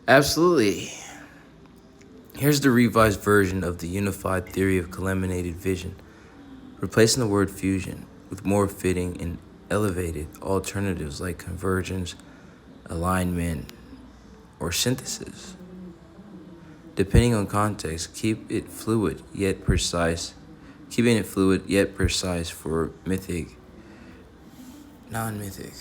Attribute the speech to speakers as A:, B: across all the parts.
A: Absolutely. Here's the revised version of the unified theory of culminated vision, replacing the word fusion with more fitting and elevated alternatives like convergence, alignment, or synthesis. Depending on context, keeping it fluid yet precise for mythic, non-mythic.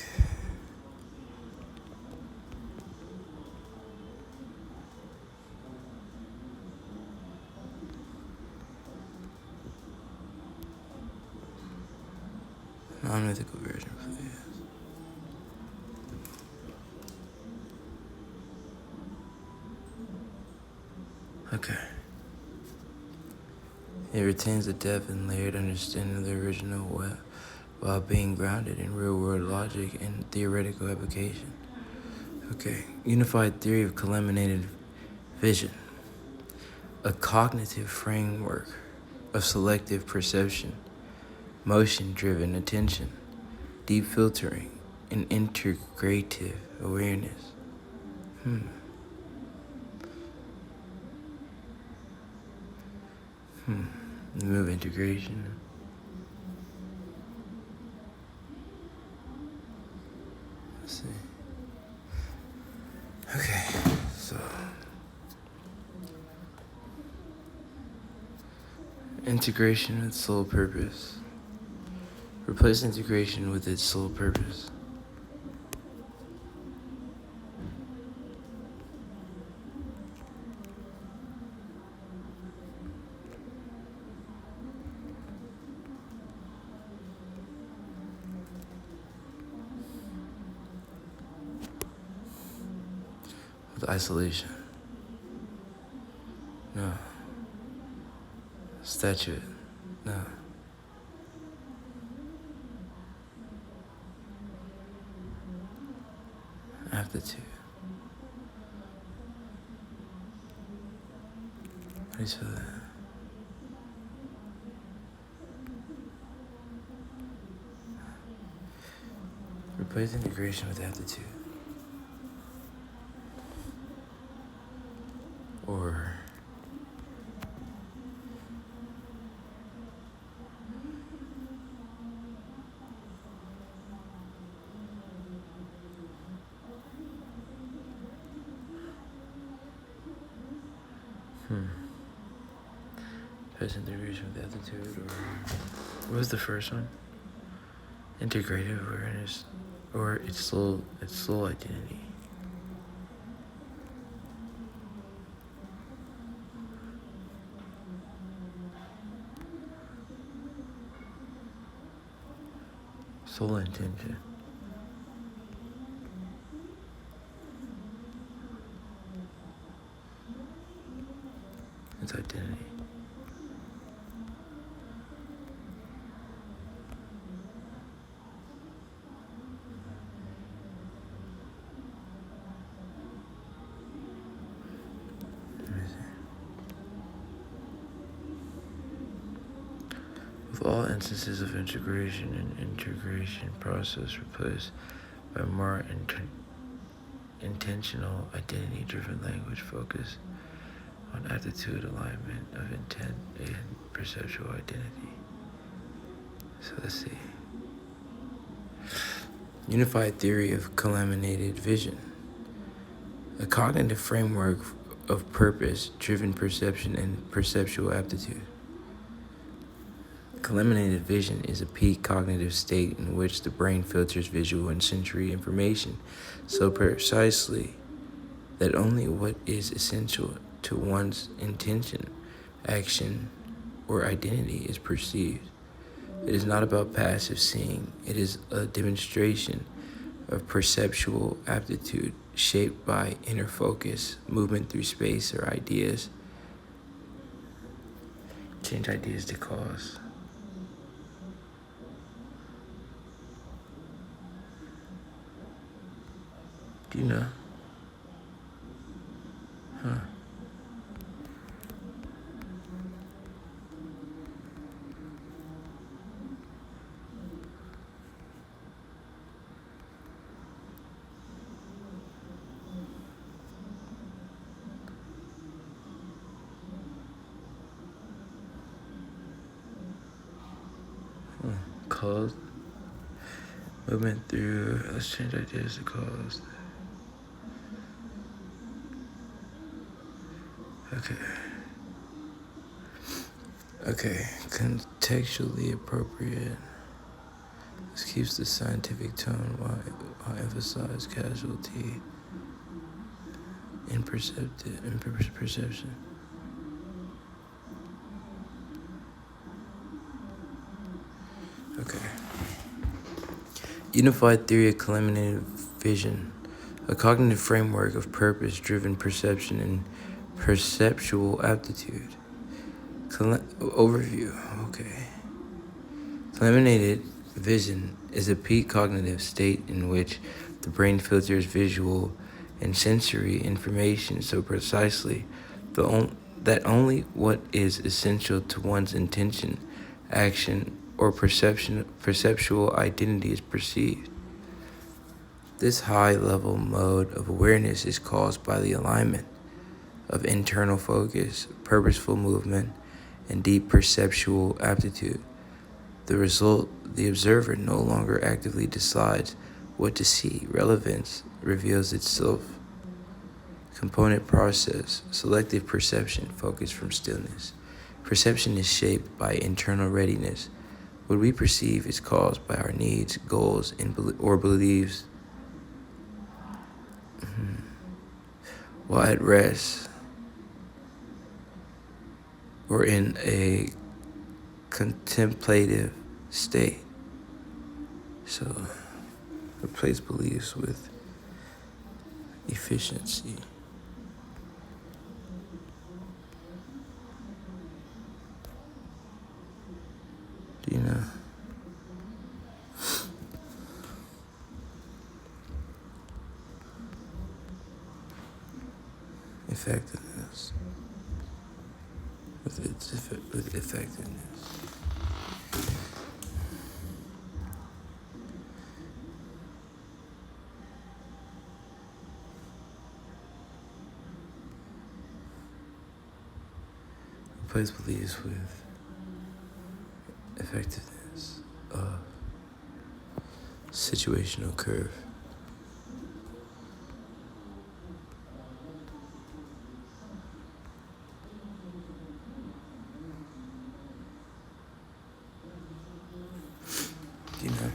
A: Non-mythical version, please. Okay. It retains the depth and layered understanding of the original while being grounded in real-world logic and theoretical application. Okay. Unified theory of culminated vision. A cognitive framework of selective perception, motion-driven attention, deep filtering, and integrative awareness. Move integration. Let's see. Okay, so integration with sole purpose. Replace integration with its sole purpose. With isolation. No. Statute. No. Aptitude. How do you spell that? Replace integration with aptitude. Or replace integration with aptitude, or what was the first one? Integrative awareness, or its soul identity. Soul intention. Its identity. Let me see. With all instances of integration and integration process replaced by more intentional identity-driven language focus on attitude, alignment of intent, and perceptual identity. So let's see. Unified theory of culminated vision. A cognitive framework of purpose-driven perception and perceptual aptitude. Culminated vision is a peak cognitive state in which the brain filters visual and sensory information so precisely that only what is essential to one's intention, action, or identity is perceived. It is not about passive seeing. It is a demonstration of perceptual aptitude shaped by inner focus, movement through space or ideas. Change ideas to cause. Do you know? Huh. cause movement through. Let's change ideas to cause. Okay, contextually appropriate. This keeps the scientific tone while emphasize casualty in perception. Okay. Unified theory of culminative vision, a cognitive framework of purpose-driven perception and perceptual aptitude. Overview. Okay. Culminated vision is a peak cognitive state in which the brain filters visual and sensory information so precisely that only what is essential to one's intention, action, or perceptual identity is perceived. This high-level mode of awareness is caused by the alignment of internal focus, purposeful movement, and deep perceptual aptitude. The result, the observer no longer actively decides what to see. Relevance reveals itself. Component process, selective perception, focus from stillness. Perception is shaped by internal readiness. What we perceive is caused by our needs, goals, or beliefs. While at rest, or in a contemplative state. So, replace beliefs with efficiency. Do you know? Effectiveness. With effectiveness. Replace beliefs with effectiveness of situational curve. Do you know?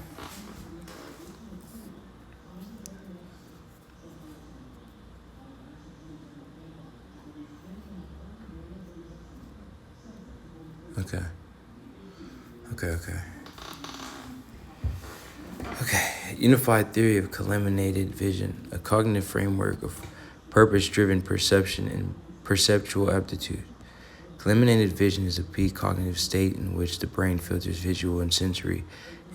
A: Okay. Unified theory of culminated vision, a cognitive framework of purpose-driven perception and perceptual aptitude. Culminated vision is a peak cognitive state in which the brain filters visual and sensory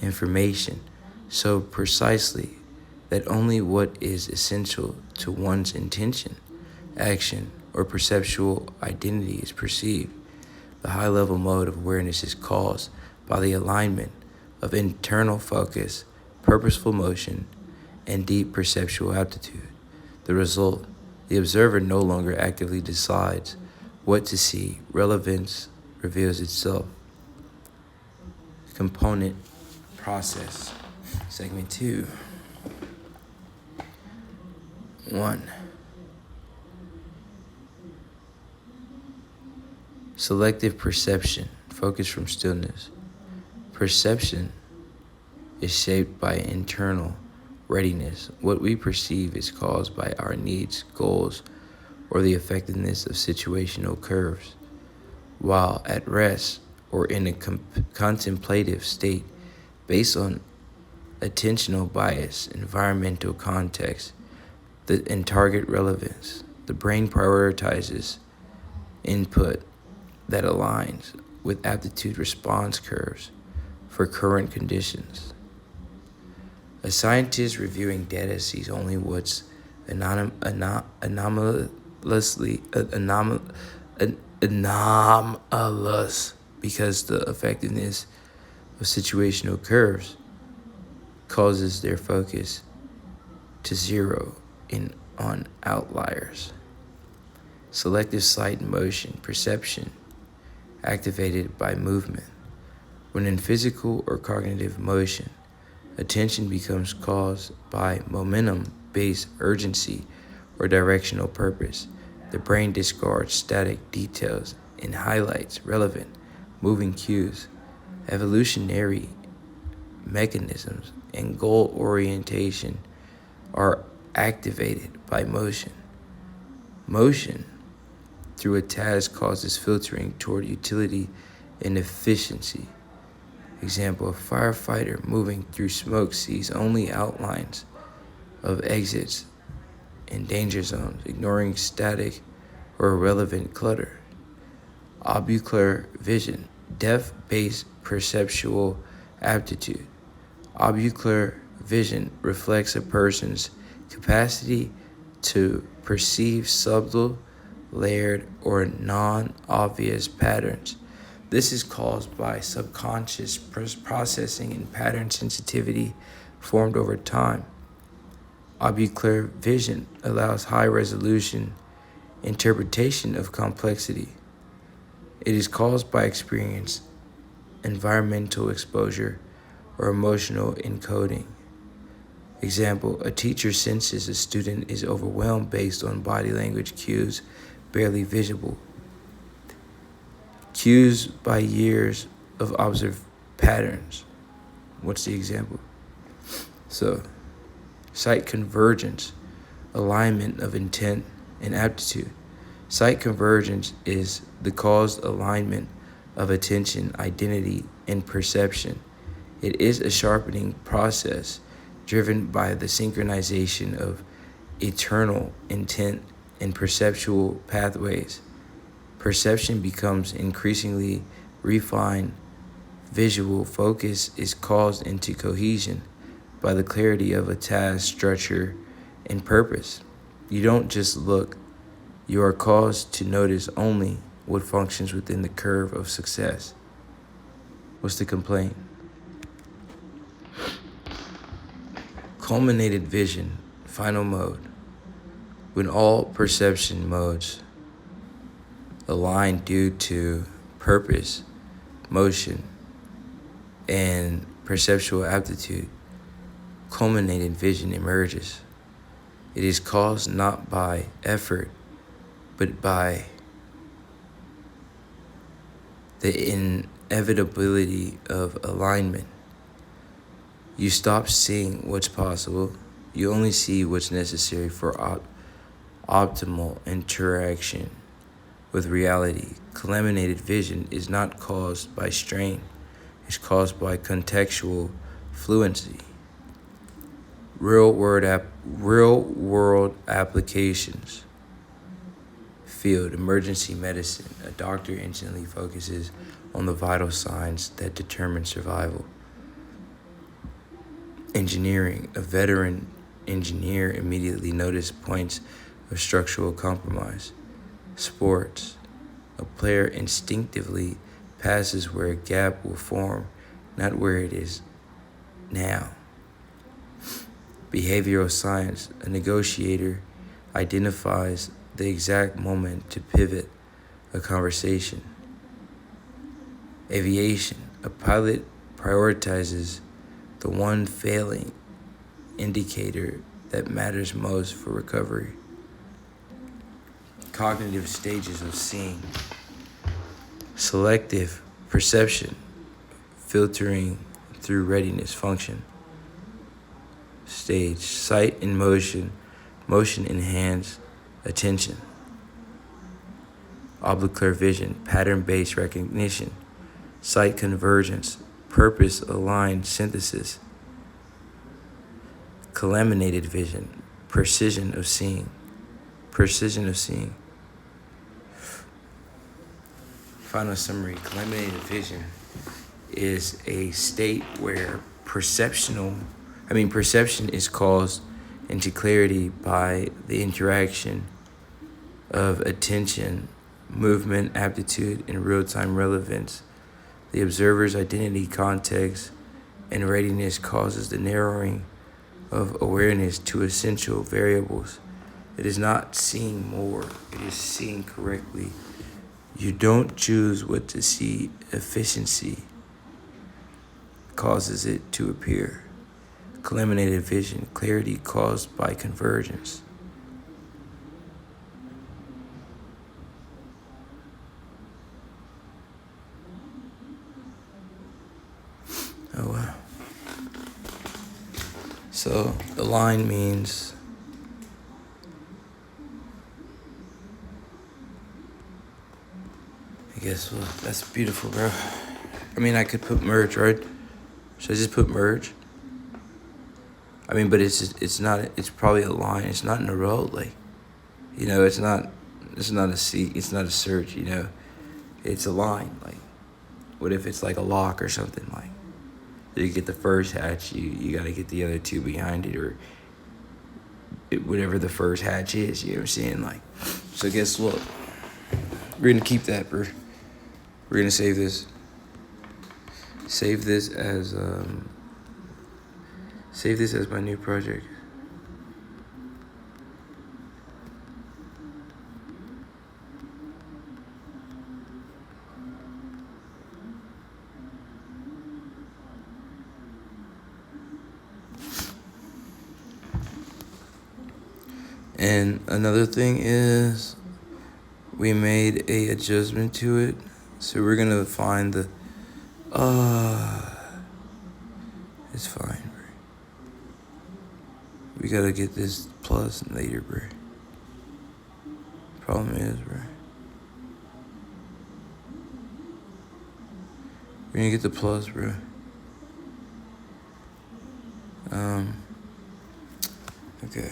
A: information so precisely that only what is essential to one's intention, action, or perceptual identity is perceived. The high-level mode of awareness is caused by the alignment of internal focus, purposeful motion, and deep perceptual aptitude. The result, the observer no longer actively decides what to see. Relevance reveals itself. Component process. Segment 2. 1. Selective perception, focus from stillness. Perception is shaped by internal readiness. What we perceive is caused by our needs, goals, or the effectiveness of situational curves. While at rest or in a contemplative state, based on attentional bias, environmental context, and target relevance, the brain prioritizes input that aligns with aptitude response curves for current conditions. A scientist reviewing data sees only what's anomalous because the effectiveness of situational curves causes their focus to zero in on outliers. Selective sight and motion perception activated by movement. When in physical or cognitive motion, attention becomes caused by momentum-based urgency or directional purpose. The brain discards static details and highlights relevant, moving cues. Evolutionary mechanisms and goal orientation are activated by motion. Motion through a task causes filtering toward utility and efficiency. Example, a firefighter moving through smoke sees only outlines of exits and danger zones, ignoring static or irrelevant clutter. Ocular vision, depth-based perceptual aptitude. Ocular vision reflects a person's capacity to perceive subtle, layered, or non-obvious patterns. This is caused by subconscious processing and pattern sensitivity formed over time. Ocular vision allows high-resolution interpretation of complexity. It is caused by experience, environmental exposure, or emotional encoding. Example, a teacher senses a student is overwhelmed based on body language cues barely visible. Cues by years of observed patterns. What's the example? So, sight convergence, alignment of intent and aptitude. Sight convergence is the caused alignment of attention, identity, and perception. It is a sharpening process driven by the synchronization of eternal intent and perceptual pathways. Perception becomes increasingly refined. Visual focus is caused into cohesion by the clarity of a task, structure, and purpose. You don't just look, you are caused to notice only what functions within the curve of success. What's the complaint? Culminated vision, final mode. When all perception modes align due to purpose, motion, and perceptual aptitude, culminated vision emerges. It is caused not by effort, but by the inevitability of alignment. You stop seeing what's possible. You only see what's necessary for optimal interaction with reality. Culminated vision is not caused by strain. It's caused by contextual fluency. Real world applications. Field, emergency medicine. A doctor instantly focuses on the vital signs that determine survival. Engineering, a veteran engineer immediately notices points of structural compromise. Sports, a player instinctively passes where a gap will form, not where it is now. Behavioral science, a negotiator identifies the exact moment to pivot a conversation. Aviation, a pilot prioritizes the one failing indicator that matters most for recovery. Cognitive stages of seeing. Selective perception, filtering through readiness function. Stage, sight in motion, motion enhanced attention. Ocular vision, pattern-based recognition. Sight convergence, purpose-aligned synthesis. Culminated vision, precision of seeing. Precision of seeing. Final summary, culminated vision is a state where perception is caused into clarity by the interaction of attention, movement, aptitude, and real-time relevance. The observer's identity, context, and readiness causes the narrowing of awareness to essential variables. It is not seeing more, it is seeing correctly. You don't choose what to see, efficiency. causes it to appear. Eliminated vision, clarity caused by convergence. Oh wow. So the line means I guess well, that's beautiful, bro. I mean, I could put merge, right? Should I just put merge? I mean, but it's not. It's probably a line. It's not in a row, like, you know. It's not a seat. It's not a search. You know, it's a line. Like, what if it's like a lock or something? Like, you get the first hatch, you got to get the other two behind it, or whatever the first hatch is. You know what I'm saying? Like, so guess what? We're gonna keep that, bro. We're gonna save this. Save this as my new project. And another thing is, we made a adjustment to it, so we're gonna find the. It's fine, bro. We gotta get this plus later, bro. Problem is, bro, we're gonna get the plus, bro. Okay.